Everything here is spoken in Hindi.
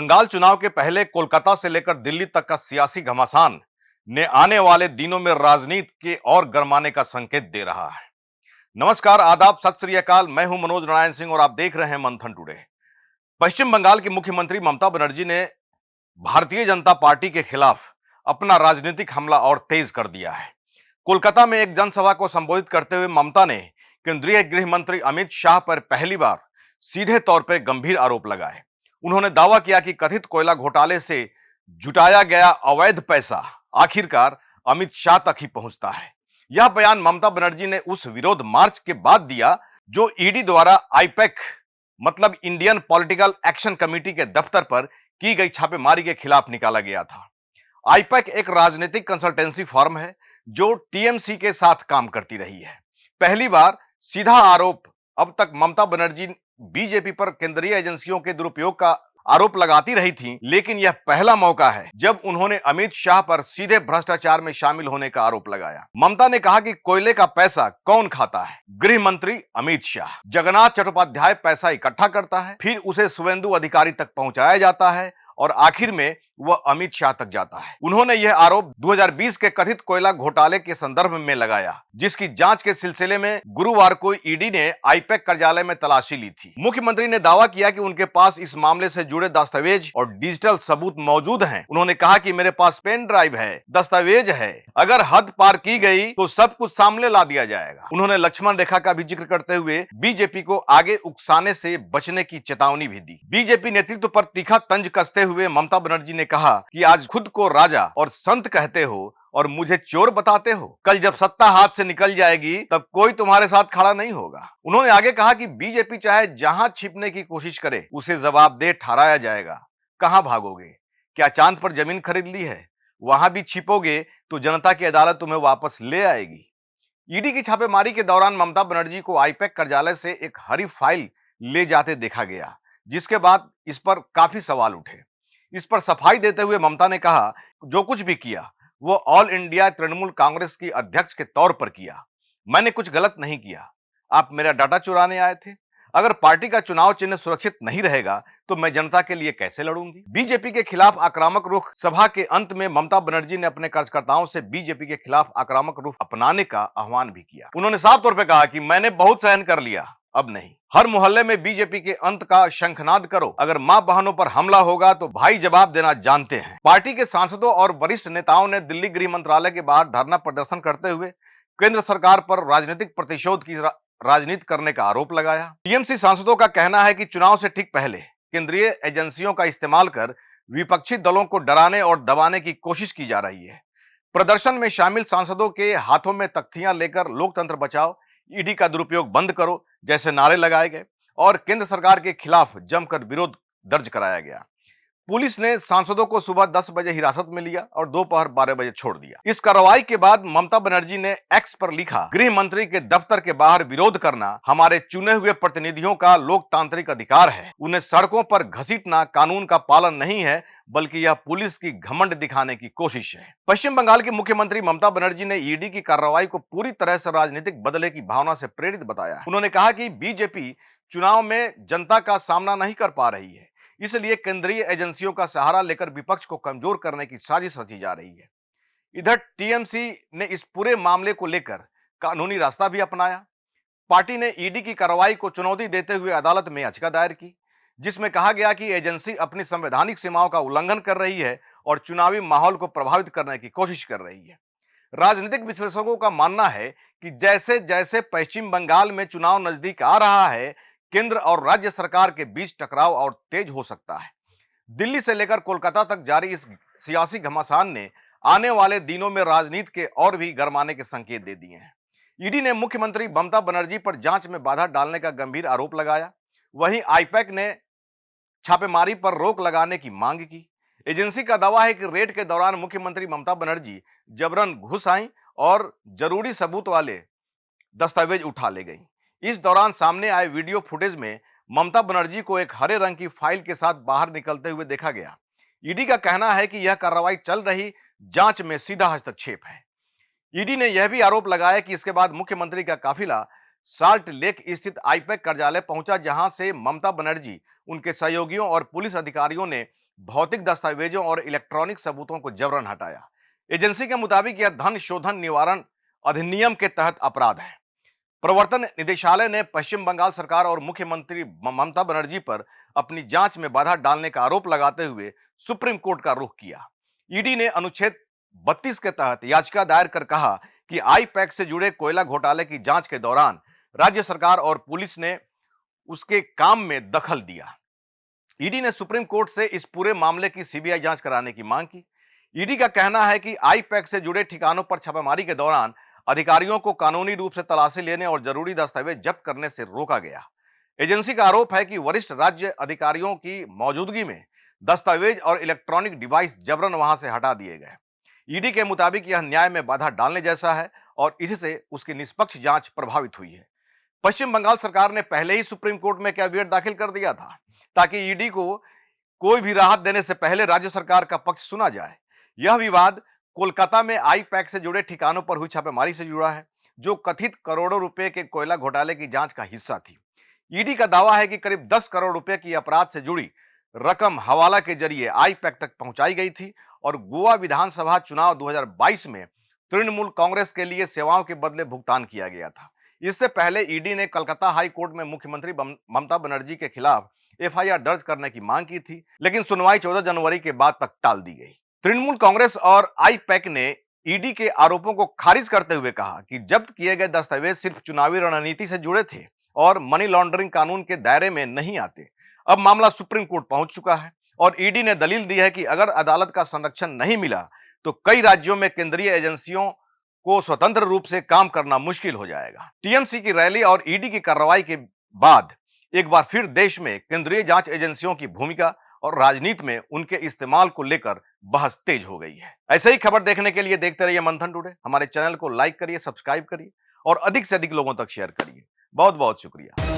बंगाल चुनाव के पहले कोलकाता से लेकर दिल्ली तक का सियासी घमासान ने आने वाले दिनों में राजनीति के और गरमाने का संकेत दे रहा है। नमस्कार, आदाब, सत श्री अकाल। मैं हूं मनोज नारायण सिंह और आप देख रहे हैं मंथन टुडे। पश्चिम बंगाल की मुख्यमंत्री ममता बनर्जी ने भारतीय जनता पार्टी के खिलाफ अपना राजनीतिक हमला और तेज कर दिया है। कोलकाता में एक जनसभा को संबोधित करते हुए ममता ने केंद्रीय गृह मंत्री अमित शाह पर पहली बार सीधे तौर पर गंभीर आरोप लगाए। उन्होंने दावा किया कि कथित कोयला घोटाले से जुटाया गया अवैध पैसा आखिरकार अमित शाह तक ही पहुंचता है। यह बयान ममता बनर्जी ने उस विरोध मार्च के बाद दिया जो ईडी द्वारा आईपैक मतलब इंडियन पॉलिटिकल एक्शन कमेटी के दफ्तर पर की गई छापेमारी के खिलाफ निकाला गया था। आईपैक एक राजनीतिक कंसल्टेंसी फर्म है जो टीएमसी के साथ काम करती रही है। पहली बार सीधा आरोप अब तक ममता बनर्जी बीजेपी पर केंद्रीय एजेंसियों के दुरुपयोग का आरोप लगाती रही थी, लेकिन यह पहला मौका है जब उन्होंने अमित शाह पर सीधे भ्रष्टाचार में शामिल होने का आरोप लगाया। ममता ने कहा कि कोयले का पैसा कौन खाता है? गृह मंत्री अमित शाह। जगन्नाथ चट्टोपाध्याय पैसा इकट्ठा करता है, फिर उसे शुवेंदु अधिकारी तक पहुंचाया जाता है और आखिर में वह अमित शाह तक जाता है। उन्होंने यह आरोप 2020 के कथित कोयला घोटाले के संदर्भ में लगाया, जिसकी जांच के सिलसिले में गुरुवार को ईडी ने आईपैक कार्यालय में तलाशी ली थी। मुख्यमंत्री ने दावा किया कि उनके पास इस मामले से जुड़े दस्तावेज और डिजिटल सबूत मौजूद हैं। उन्होंने कहा कि मेरे पास पेन ड्राइव है, दस्तावेज है, अगर हद पार की गई तो सब कुछ सामने ला दिया जाएगा। उन्होंने लक्ष्मण रेखा का भी जिक्र करते हुए बीजेपी को आगे उकसाने से बचने की चेतावनी भी दी। बीजेपी नेतृत्व पर तीखा तंज कसते हुए ममता बनर्जी ने कहा कि आज खुद को राजा और संत कहते हो और मुझे चोर बताते हो। कल जब सत्ता हाथ से निकल जाएगी तब कोई तुम्हारे साथ खड़ा नहीं होगा। उन्होंने आगे कहा कि बीजेपी चाहे जहां छिपने की कोशिश करे उसे जवाबदेह ठहराया जाएगा। कहां भागोगे? क्या चांद पर जमीन खरीद ली है? वहां भी छिपोगे तो जनता की अदालत तुम्हें वापस ले आएगी। ईडी की छापेमारी के दौरान ममता बनर्जी को आईपैक कार्यालय से एक हरी फाइल ले जाते देखा गया, जिसके बाद इस पर काफी सवाल उठे। इस पर सफाई देते हुए ममता ने कहा, जो कुछ भी किया वो ऑल इंडिया तृणमूल कांग्रेस की अध्यक्ष के तौर पर किया। मैंने कुछ गलत नहीं किया। आप मेरा डाटा चुराने आए थे। अगर पार्टी का चुनाव चिन्ह सुरक्षित नहीं रहेगा तो मैं जनता के लिए कैसे लड़ूंगी? बीजेपी के खिलाफ आक्रामक रुख। सभा के अंत में ममता बनर्जी ने अपने कार्यकर्ताओं से बीजेपी के खिलाफ आक्रामक रुख अपनाने का आह्वान भी किया। उन्होंने साफ तौर पर कहा कि मैंने बहुत सहन कर लिया, अब नहीं। हर मोहल्ले में बीजेपी के अंत का शंखनाद करो। अगर मां बहनों पर हमला होगा तो भाई जवाब देना जानते हैं। पार्टी के सांसदों और वरिष्ठ नेताओं ने दिल्ली गृह मंत्रालय के बाहर धरना प्रदर्शन करते हुए केंद्र सरकार पर राजनीतिक प्रतिशोध की राजनीति करने का आरोप लगाया। टीएमसी सांसदों का कहना है कि चुनाव से ठीक पहले केंद्रीय एजेंसियों का इस्तेमाल कर विपक्षी दलों को डराने और दबाने की कोशिश की जा रही है। प्रदर्शन में शामिल सांसदों के हाथों में तख्तियां लेकर लोकतंत्र बचाओ, ईडी का दुरुपयोग बंद करो जैसे नारे लगाए गए और केंद्र सरकार के खिलाफ जमकर विरोध दर्ज कराया गया। पुलिस ने सांसदों को सुबह 10 बजे हिरासत में लिया और दोपहर 12 बजे छोड़ दिया। इस कार्रवाई के बाद ममता बनर्जी ने एक्स पर लिखा, गृह मंत्री के दफ्तर के बाहर विरोध करना हमारे चुने हुए प्रतिनिधियों का लोकतांत्रिक अधिकार है। उन्हें सड़कों पर घसीटना कानून का पालन नहीं है, बल्कि यह पुलिस की घमंड दिखाने की कोशिश है। पश्चिम बंगाल की मुख्यमंत्री ममता बनर्जी ने ईडी की कार्रवाई को पूरी तरह से राजनीतिक बदले की भावना से प्रेरित बताया। उन्होंने कहा कि बीजेपी चुनाव में जनता का सामना नहीं कर पा रही है, इसलिए केंद्रीय एजेंसियों का सहारा लेकर विपक्ष को कमजोर करने की साजिश रची जा रही है। इधर टीएमसी ने इस पूरे मामले को लेकर कानूनी रास्ता भी अपनाया। पार्टी ने ईडी की कार्रवाई को चुनौती देते हुए अदालत में याचिका दायर की, जिसमें कहा गया कि एजेंसी अपनी संवैधानिक सीमाओं का उल्लंघन कर रही है और चुनावी माहौल को प्रभावित करने की कोशिश कर रही है। राजनीतिक विश्लेषकों का मानना है कि जैसे जैसे पश्चिम बंगाल में चुनाव नजदीक आ रहा है, केंद्र और राज्य सरकार के बीच टकराव और तेज हो सकता है। दिल्ली से लेकर कोलकाता तक जारी इस सियासी घमासान ने आने वाले दिनों में राजनीति के और भी गरमाने के संकेत दे दिए हैं। ईडी ने मुख्यमंत्री ममता बनर्जी पर जांच में बाधा डालने का गंभीर आरोप लगाया। वहीं आईपैक ने छापेमारी पर रोक लगाने की मांग की। एजेंसी का दावा है कि रेड के दौरान मुख्यमंत्री ममता बनर्जी जबरन घुस आई और जरूरी सबूत वाले दस्तावेज उठा ले गई। इस दौरान सामने आए वीडियो फुटेज में ममता बनर्जी को एक हरे रंग की फाइल के साथ बाहर निकलते हुए देखा गया। ईडी का कहना है कि यह कार्रवाई चल रही जांच में सीधा हस्तक्षेप है। ईडी ने यह भी आरोप लगाया कि इसके बाद मुख्यमंत्री का काफिला साल्ट लेक स्थित आईपैक कार्यालय पहुंचा, जहां से ममता बनर्जी, उनके सहयोगियों और पुलिस अधिकारियों ने भौतिक दस्तावेजों और इलेक्ट्रॉनिक सबूतों को जबरन हटाया। एजेंसी के मुताबिक यह धन शोधन निवारण अधिनियम के तहत अपराध है। प्रवर्तन निदेशालय ने पश्चिम बंगाल सरकार और मुख्यमंत्री ममता बनर्जी पर अपनी जांच में बाधा डालने का आरोप लगाते हुए सुप्रीम कोर्ट का रुख किया। ईडी ने अनुच्छेद 32 के तहत याचिका दायर कर कहा कि आई पैक से जुड़े कोयला घोटाले की जांच के दौरान राज्य सरकार और पुलिस ने उसके काम में दखल दिया। ईडी ने सुप्रीम कोर्ट से इस पूरे मामले की सीबीआई जांच कराने की मांग की। ईडी का कहना है कि आई पैक से जुड़े ठिकानों पर छापेमारी के दौरान अधिकारियों को कानूनी रूप से तलाशी लेने और जरूरी दस्तावेज जब्त करने से रोका गया। एजेंसी का आरोप है कि वरिष्ठ राज्य अधिकारियों की मौजूदगी में दस्तावेज और इलेक्ट्रॉनिक डिवाइस जबरन वहां से हटा दिए गए। ईडी के मुताबिक यह न्याय में बाधा डालने जैसा है और इससे उसकी निष्पक्ष जांच प्रभावित हुई है। पश्चिम बंगाल सरकार ने पहले ही सुप्रीम कोर्ट में कैविएट दाखिल कर दिया था ताकि ईडी को कोई भी राहत देने से पहले राज्य सरकार का पक्ष सुना जाए। यह विवाद कोलकाता में आई पैक से जुड़े ठिकानों पर हुई छापेमारी से जुड़ा है, जो कथित करोड़ों रुपए के कोयला घोटाले की जांच का हिस्सा थी। ईडी का दावा है कि करीब 10 करोड़ रुपए की अपराध से जुड़ी रकम हवाला के जरिए आई पैक तक पहुंचाई गई थी और गोवा विधानसभा चुनाव 2022 में तृणमूल कांग्रेस के लिए सेवाओं के बदले भुगतान किया गया था। इससे पहले ईडी ने कलकत्ता हाई कोर्ट में मुख्यमंत्री ममता बनर्जी के खिलाफ एफआईआर दर्ज करने की मांग की थी, लेकिन सुनवाई 14 जनवरी के बाद तक टाल दी गई। तृणमूल कांग्रेस और आई पैक ने ईडी के आरोपों को खारिज करते हुए कहा कि जब्त किए गए दस्तावेज सिर्फ चुनावी रणनीति से जुड़े थे और मनी लॉन्ड्रिंग कानून के दायरे में नहीं आते। अब मामला सुप्रीम कोर्ट पहुंच चुका है और ईडी ने दलील दी है कि अगर अदालत का संरक्षण नहीं मिला तो कई राज्यों में केंद्रीय एजेंसियों को स्वतंत्र रूप से काम करना मुश्किल हो जाएगा। टीएमसी की रैली और ईडी की कार्रवाई के बाद एक बार फिर देश में केंद्रीय जांच एजेंसियों की भूमिका और राजनीति में उनके इस्तेमाल को लेकर बहस तेज हो गई है। ऐसे ही खबर देखने के लिए देखते रहिए मंथन टुडे। हमारे चैनल को लाइक करिए, सब्सक्राइब करिए और अधिक से अधिक लोगों तक शेयर करिए। बहुत बहुत शुक्रिया।